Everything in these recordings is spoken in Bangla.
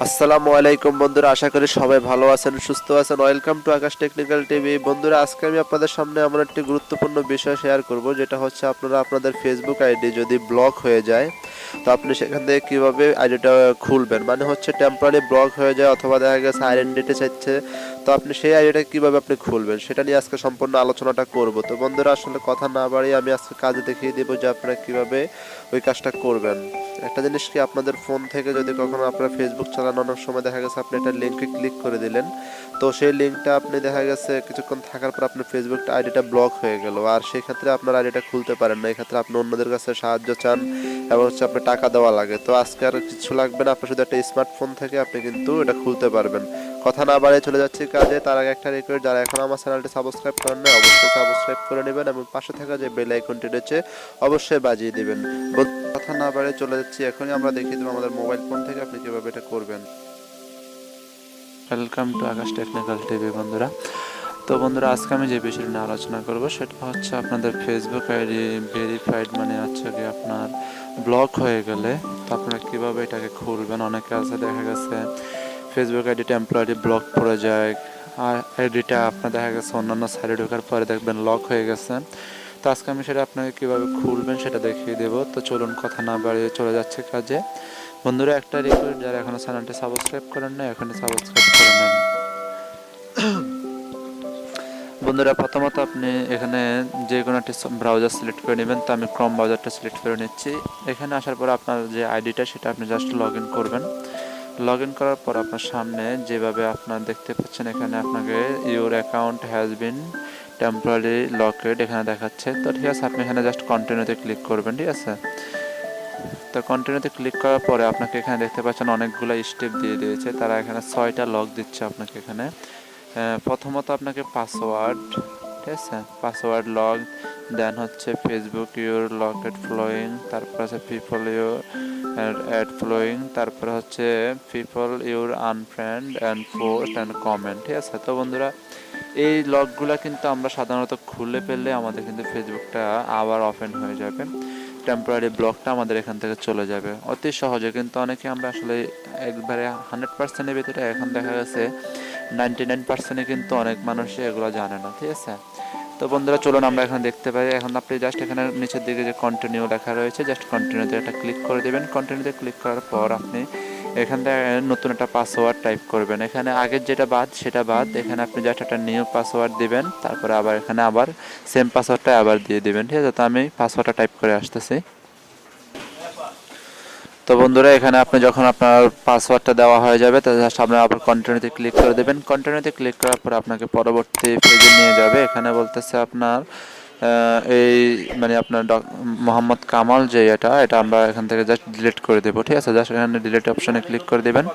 আসসালামু আলাইকুম বন্ধুরা, আশা করি সবাই ভালো আছেন, সুস্থ আছেন। Welcome to Akash technical TV. বন্ধুরা, আজকে আমি আপনাদের সামনে এমন একটি গুরুত্বপূর্ণ বিষয় শেয়ার করব, যেটা হচ্ছে আপনারা আপনাদের ফেসবুক আইডি যদি ব্লক হয়ে যায়, তো আপনি সেখান থেকে কিভাবে আইডিটা খুলবেন। মানে হচ্ছে টেম্পোরারি ব্লক হয়ে যায় অথবা দেখা গেছে আইডেন্টিটি চাইছে, তো আপনি সেই আইডিটা কিভাবে আপনি খুলবেন সেটা নিয়ে আজকে সম্পূর্ণ আলোচনাটা করব। তো বন্ধুরা, আসলে কথা না বাড়িয়ে আমি আজকে কাজে দেখিয়ে দেবো যে আপনারা কিভাবে ওই কাজটা করবেন। একটা জিনিস কি, আপনাদের ফোন থেকে যদি কখনো আপনার ফেসবুক চালানোর সময় দেখা গেছে আপনি একটা লিঙ্কে ক্লিক করে দিলেন, তো সেই লিঙ্কটা আপনি দেখা গেছে কিছুক্ষণ থাকার পর আপনার ফেসবুক আইডিটা ব্লক হয়ে গেল, আর সেই ক্ষেত্রে আপনার আইডিটা খুলতে পারেন না। এই ক্ষেত্রে আপনি অন্যদের কাছে সাহায্য চান এবং হচ্ছে আপনি টাকা দেওয়া লাগে। তো আজকে আর কিছু লাগবে না, আপনার শুধু একটা স্মার্টফোন থেকে আপনি কিন্তু এটা খুলতে পারবেন। কথা না বাড়িয়ে চলে যাচ্ছি কাজে। তার আগে একটা রিকোয়েস্ট, যারা এখন আমার চ্যানেলটি সাবস্ক্রাইব করেন না, অবশ্যই সাবস্ক্রাইব করে নেবেন এবং পাশে থাকা যে বেল আইকনটি রয়েছে অবশ্যই বাজিয়ে দিবেন। কথা না বাড়িয়ে চলে যাচ্ছি, এখনই আমরা দেখিয়ে দেবো আমাদের মোবাইল ফোন থেকে আপনি কিভাবে এটা করবেন। Welcome to Akash technical TV. বন্ধুরা, তো বন্ধুরা, আজকে আমি যে বিষয়টি নিয়ে আলোচনা করব সেটা হচ্ছে আপনাদের ফেসবুক আইডি ভেরিফাইড, মানে হচ্ছে কি আপনার ব্লক হয়ে গেলে তো আপনারা কীভাবে এটাকে খুলবেন। অনেকে আছে দেখা গেছে ফেসবুক আইডি টেম্পোরারি ব্লক পড়ে যায়, আর আইডিটা আপনার দেখা গেছে অন্যান্য সাইডে ঢোকার পরে দেখবেন লক হয়ে গেছে। তো আজকে আমি সেটা আপনাকে কীভাবে খুলবেন সেটা দেখিয়ে দেবো। তো চলুন কথা না বাড়িয়ে চলে যাচ্ছে কাজে। বন্ধুরা, একটা রিকোয়েস্ট, যারা এখনও চ্যানেলটি সাবস্ক্রাইব করেন না এখনই সাবস্ক্রাইব করে নেন। বন্ধুরা, প্রথমত আপনি এখানে যে কোনো একটি ব্রাউজার সিলেক্ট করে নেবেন। তো আমি ক্রোম ব্রাউজারটা সিলেক্ট করে নিচ্ছি। এখানে আসার পর আপনার যে আইডিটা সেটা আপনি জাস্ট লগ ইন করবেন। লগ ইন করার পর আপনার সামনে যেভাবে আপনার দেখতে পাচ্ছেন, এখানে আপনাকে your account has been temporary লকেড এখানে দেখাচ্ছে। তো ঠিক আছে, আপনি এখানে জাস্ট কন্টিনিউতে ক্লিক করবেন। ঠিক আছে, তো কন্টিনিউতে ক্লিক করার পরে আপনাকে এখানে দেখতে পাচ্ছেন অনেকগুলো স্টেপ দিয়ে দিয়েছে। তারা এখানে 6টা লক দিচ্ছে আপনাকে। এখানে প্রথমত আপনাকে পাসওয়ার্ড, ঠিক আছে, পাসওয়ার্ড লক, দেন হচ্ছে ফেসবুক ইউর লকেট ফ্লোয়িং, তারপর হচ্ছে পিপল ইউর অ্যাড ফ্লোয়িং, তারপরে হচ্ছে people your unfriend and post and comment. ঠিক আছে, তো বন্ধুরা, এই লকগুলো কিন্তু আমরা সাধারণত খুলে ফেললে আমাদের কিন্তু ফেসবুকটা আবার ওপেন হয়ে যাবে, টেম্পোরারি ব্লকটা আমাদের এখান থেকে চলে যাবে অতি সহজে। কিন্তু অনেকে আমরা আসলে একবারে 100%-এর ভিতরে, এখন দেখা গেছে 99%-এ কিন্তু অনেক মানুষই এগুলো জানে না। ঠিক আছে, তো বন্ধুরা, চলুন আমরা এখন দেখতে পাই। এখন আপনি জাস্ট এখানে নিচের দিকে যে কন্টিনিউ লেখা রয়েছে, জাস্ট কন্টিনিউতে একটা ক্লিক করে দেবেন। কন্টিনিউতে ক্লিক করার পর আপনি এখান থেকে নতুন একটা পাসওয়ার্ড টাইপ করবেন। এখানে আগের যেটা বাদ সেটা বাদ, এখানে আপনি জাস্ট একটা নিউ পাসওয়ার্ড দিবেন। তারপরে আবার এখানে আবার সেম পাসওয়ার্ডটা আবার দিয়ে দিবেন। ঠিক আছে, তো আমি পাসওয়ার্ডটা টাইপ করে আসতেছি। তো বন্ধুরা, এখানে আপনি যখন আপনার পাসওয়ার্ডটা দেওয়া হয়ে যাবে, তো জাস্ট আপনি আবার কন্টিনিউতে ক্লিক করে দেবেন। কন্টিনিউতে ক্লিক করার পর আপনাকে পরবর্তী পেজে নিয়ে যাবে। এখানে বলতেছে আপনার এই মানে আপনার মোহাম্মদ কামাল যে এটা আমরা এখান থেকে জাস্ট ডিলিট করে দেবো। ঠিক আছে, জাস্ট এখানে ডিলিট অপশনে ক্লিক করে দেবেন।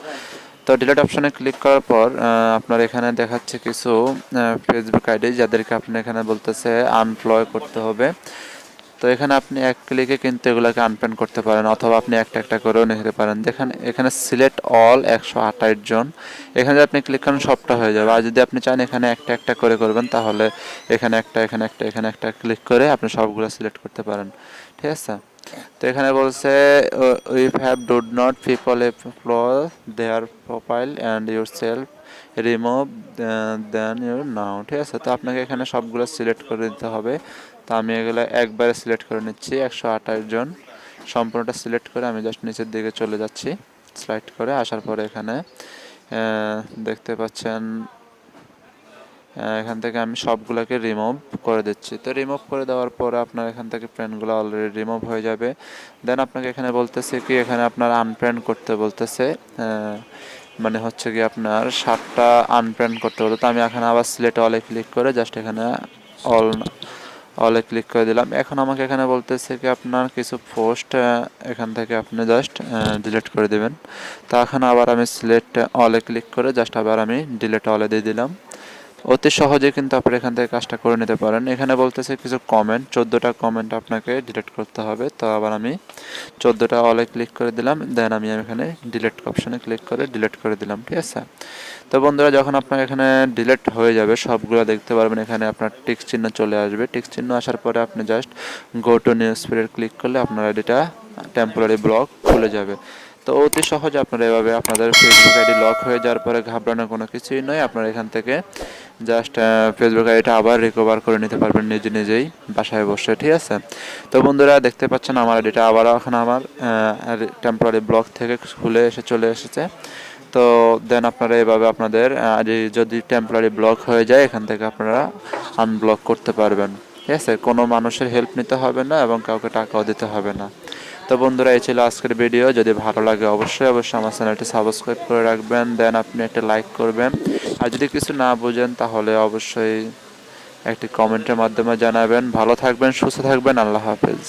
তো ডিলিট অপশনে ক্লিক করার পর আপনার এখানে দেখাচ্ছে কিছু ফেসবুক আইডি যাদেরকে আপনি এখানে বলতেছে আনফ্লয় করতে হবে। তো এখানে আপনি এক ক্লিকে কিন্তু এগুলোকে আনপেন করতে পারেন, অথবা আপনি একটা একটা করেও নিতে পারেন। দেখেন এখানে সিলেক্ট অল 128 জন, এখানে আপনি ক্লিক করেন সবটা হয়ে যাবে। আর যদি আপনি চান এখানে একটা একটা করে করবেন, তাহলে এখানে একটা এখানে একটা এখানে একটা ক্লিক করে আপনি সবগুলো সিলেক্ট করতে পারেন। ঠিক আছে, তো এখানে বলছে if have dude not people explore their profile and yourself remove then your now. ঠিক আছে, তো আপনাকে এখানে সবগুলো সিলেক্ট করে দিতে হবে। তো আমি এগুলো একবারে সিলেক্ট করে নিচ্ছি। 128 জন সম্পূর্ণটা সিলেক্ট করে আমি জাস্ট নিচের দিকে চলে যাচ্ছি। স্লাইড করে আসার পরে এখানে দেখতে পাচ্ছেন এখান থেকে আমি সবগুলোকে রিমুভ করে দিচ্ছি। তো রিমুভ করে দেওয়ার পরে আপনার এখান থেকে ফ্রেন্ডগুলো অলরেডি রিমুভ হয়ে যাবে। দেন আপনাকে এখানে বলতেছে কি, এখানে আপনার আনফ্রেন্ড করতে বলতেছে, মানে হচ্ছে কি আপনার 7টা আনফ্রেন্ড করতে বলতে। তো আমি এখানে আবার সিলেক্ট অলে ক্লিক করে জাস্ট এখানে অলে ক্লিক করে দিলাম। এখন আমাকে এখানে বলতেছে কি আপনার কিছু পোস্ট এখান থেকে আপনি জাস্ট ডিলিট করে দেবেন। তো এখন আবার আমি সিলেক্ট অলে ক্লিক করে জাস্ট আবার আমি ডিলিট অলে দিয়ে দিলাম। অতি সহজে কিন্তু আপনি এখান থেকে কাজটা করে নিতে পারেন। এখানে বলতেছে কিছু কমেন্ট, 14টা কমেন্ট আপনাকে ডিলিট করতে হবে। তো আবার আমি 14টা অলে ক্লিক করে দিলাম। দেন আমি এখানে ডিলিট অপশনে ক্লিক করে ডিলিট করে দিলাম। ঠিক আছে, তো বন্ধুরা, যখন আপনার এখানে ডিলিট হয়ে যাবে সবগুলো দেখতে পারবেন, এখানে আপনার টিক চিহ্ন চলে আসবে। টিক চিহ্ন আসার পরে আপনি জাস্ট গো টু নিউজ ফিডে ক্লিক করলে আপনার আইডিটা টেম্পোরারি ব্লক খুলে যাবে। তো অতি সহজে আপনারা এভাবে আপনাদের ফেসবুক আইডি লক হয়ে যাওয়ার পরে ঘাবড়ানোর কোনো কিছুই নয়। আপনারা এখান থেকে জাস্ট ফেসবুক আইডিটা আবার রিকভার করে নিতে পারবেন নিজেই বাসায় বসে, ঠিক আছে। তো বন্ধুরা দেখতে পাচ্ছেন আমার আইডিটা আবারও এখন আমার টেম্পোরারি ব্লক থেকে খুলে চলে এসেছে। তো দেন আপনারা এভাবে আপনাদের যদি টেম্পোরারি ব্লক হয়ে যায় এখান থেকে আপনারা আনব্লক করতে পারবেন, ঠিক আছে। কোনো মানুষের হেল্প নিতে হবে না এবং কাউকে টাকাও দিতে হবে না। তো বন্ধুরা এই ছিল আজকের ভিডিও। যদি ভালো লাগে অবশ্যই আমার চ্যানেলটি সাবস্ক্রাইব করে রাখবেন, দেন আপনি একটা লাইক করবেন। আর যদি কিছু না বুঝেন তাহলে অবশ্যই একটি কমেন্টের মাধ্যমে জানাবেন। ভালো থাকবেন, সুস্থ থাকবেন, আল্লাহ হাফেজ।